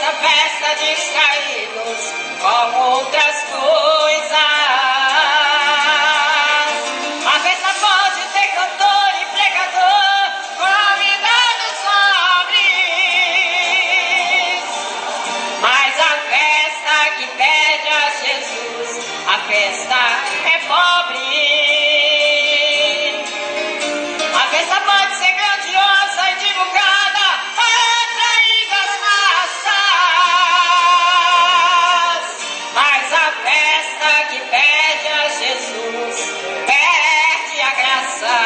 essa festa distraídos com outras coisas. A festa pode ter cantor e pregador, convidados nobres, mas a festa que pede a Jesus, a festa é pobre. A festa pode ser grandiosa e divulgada, atraindo as massas, mas a festa que pede a Jesus perde a graça.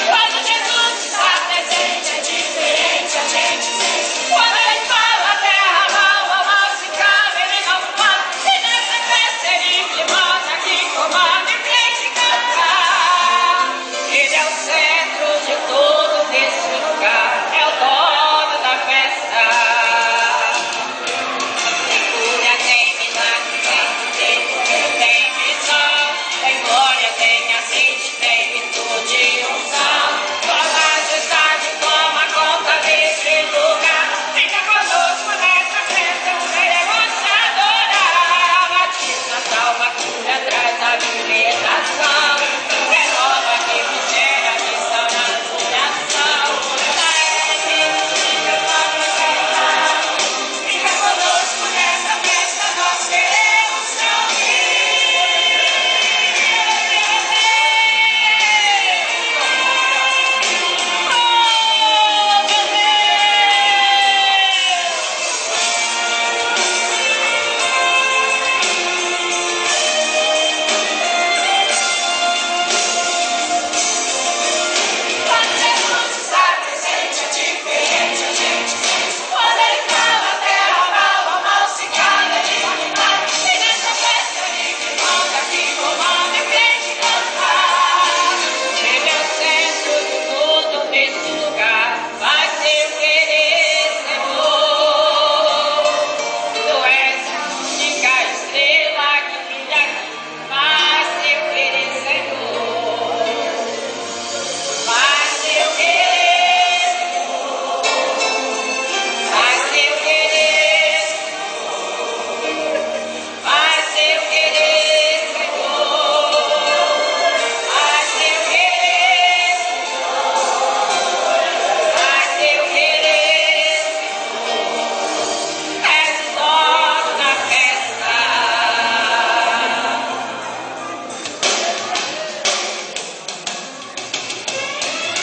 Quando Jesus está presente é diferente, a gente sente. Quando ele fala, a terra mal, mal se cala, ele não fala. E nessa festa ele mostra que comanda e crente canta. Ele é o centro de tudo nesse lugar, é o dono da festa. Tem cura, tem milagre, tem visão, tem glória, tem aceite, tem virtude e unção. Tua majestade toma conta desse lugar. Fica conosco nessa festa, queremos te adorar. Batiza, salva, cura, traz a libertação. Renova, refrigera, restaura a coração. Fica conosco nessa festa, nós queremos te ouvir. Oh, meu Quando Jesus está presente é diferente, a gente sente. Quando ele fala, a terra mal se cala, ele animar. E nessa festa ele manda que comanda e crente cantar. Ele é o centro de tudo nesse lugar. Faz seu querer, Senhor. Tu és a única estrela que brilha aqui. Faz seu querer, Senhor. Faz seu querer, faz seu querer, faz seu querer, Senhor. Faz seu querer, faz seu querer, és o dono da festa.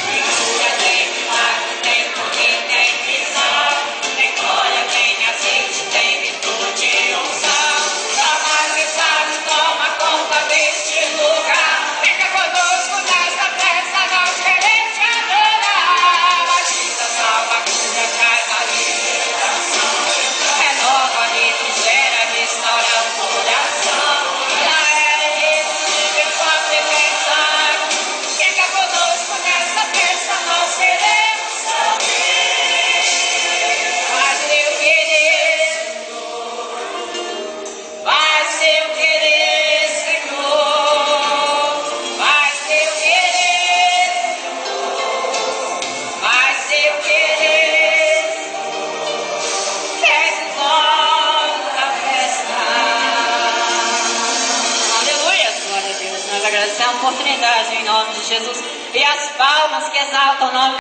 Tem cura, tem milagre, tem poder, tem visão, tem glória, tem aceite, tem virtude e unção. Tua majestade toma conta deste lugar. Fica conosco nesta festa, nós queremos te adorar. Batiza, salva, cura, traz a libertação. Renova, refrigera, restaura o coração. Já era irresistível sua presença. Fica conosco nesta festa, nós queremos te ouvir. Faz seu querer, faz seu querer, Senhor. Faz seu querer, faz seu querer. És o dono da festa. Aleluia, glória a Deus. Nós agradecemos a oportunidade em nome de Jesus e as palmas que exaltam o nome